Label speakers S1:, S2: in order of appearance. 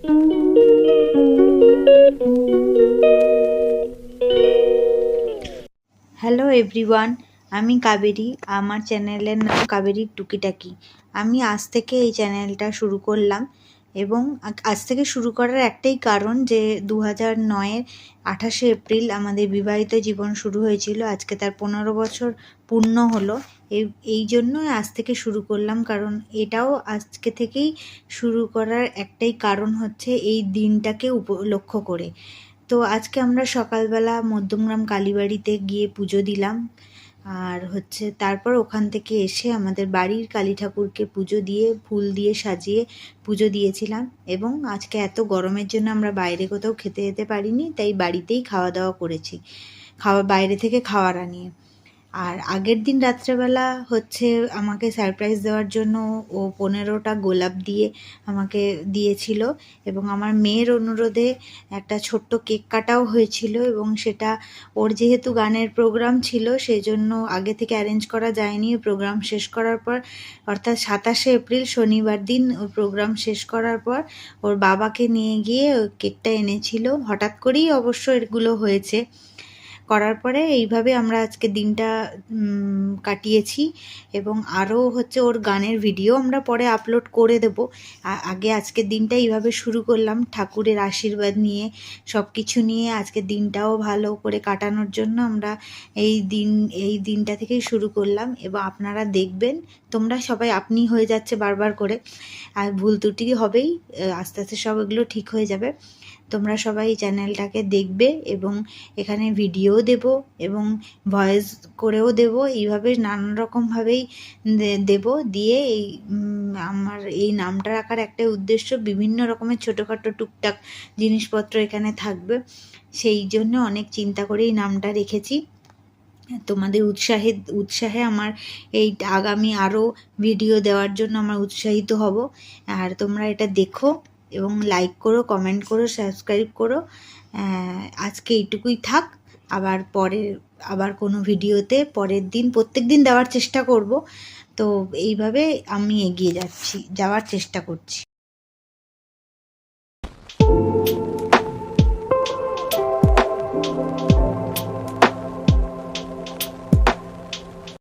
S1: Hello everyone, আমি কাবেরী। আমার চ্যানেলের নাম কাবেরীর টুকিটাকি। আমি আজ থেকে এই চ্যানেলটা শুরু করলাম এবং আজ থেকে শুরু করার একটাই কারণ যে 2009-এর 28শে এপ্রিল আমাদের বিবাহিত জীবন শুরু হয়েছিল। আজকে তার 15 বছর পূর্ণ হলো। এই জন্য আজ থেকে শুরু করলাম, কারণ এটাও আজকে থেকেই শুরু করার একটাই কারণ হচ্ছে এই দিনটাকে উপলক্ষ করে। তো আজকে আমরা সকালবেলা মধ্যমগ্রাম কালীবাড়িতে গিয়ে পুজো দিলাম, আর তারপর ওখান থেকে এসে আমাদের বাড়ির কালী ঠাকুরকে পুজো দিয়ে ফুল দিয়ে সাজিয়ে পুজো দিয়েছিলাম। এবং আজকে এত গরমের জন্য আমরা বাইরে কোথাও খেতে যেতে পারিনি, তাই বাড়িতেই খাওয়া দাওয়া করেছি, বাইরে থেকে খাবার আনিয়ে। আর আগের দিন রাত্রেবেলা আমাকে সারপ্রাইজ দেওয়ার জন্য ও 15টা গোলাপ দিয়ে আমাকে দিয়েছিল, এবং আমার মেয়ের অনুরোধে একটা ছোট্ট কেক কাটাও হয়েছিল। এবং সেটা ওর যেহেতু গানের প্রোগ্রাম ছিল, সেই জন্য আগে থেকে অ্যারেঞ্জ করা যায়নি। প্রোগ্রাম শেষ করার পর, অর্থাৎ 27শে এপ্রিল শনিবার দিন প্রোগ্রাম শেষ করার পর ওর বাবাকে নিয়ে গিয়ে কেকটা এনেছিল। হঠাৎ করেই অবশ্য এগুলো হয়েছে। করার পরে এইভাবে আমরা আজকে দিনটা কাটিয়েছি। এবং আরও ওর গানের ভিডিও আমরা পরে আপলোড করে দেব। আগে আজকের দিনটা এইভাবে শুরু করলাম, ঠাকুরের আশীর্বাদ নিয়ে, সব কিছু নিয়ে আজকের দিনটাও ভালো করে কাটানোর জন্য আমরা এই দিনটা থেকেই শুরু করলাম। এবং আপনারা দেখবেন, তোমরা সবাই আপনি হয়ে যাচ্ছে বারবার করে, আর ভুল ত্রুটি হবেই, আস্তে আস্তে সব এগুলো ঠিক হয়ে যাবে। তোমরা সবাই চ্যানেলটাকে দেখবে এবং এখানে ভিডিও দেব এবং ভয়েস করেও দেব, এইভাবে নানান রকমভাবেই দেব। দিয়ে আমার এই নামটা রাখার একটাই উদ্দেশ্য, বিভিন্ন রকমের ছোটোখাটো টুকটাক জিনিসপত্র এখানে থাকবে, সেই জন্য অনেক চিন্তা করেই নামটা রেখেছি। তোমাদের উৎসাহে আমার এই আগামী আরও ভিডিও দেওয়ার জন্য আমার উৎসাহিত হব। আর তোমরা এটা দেখো এবং লাইক করো, কমেন্ট করো, সাবস্ক্রাইব করো। আজকে এইটুকুই থাক। আবার কোনো ভিডিওতে পরের দিন প্রত্যেক দিন দেওয়ার চেষ্টা করব। তো এইভাবে আমি এগিয়ে যাওয়ার চেষ্টা করছি।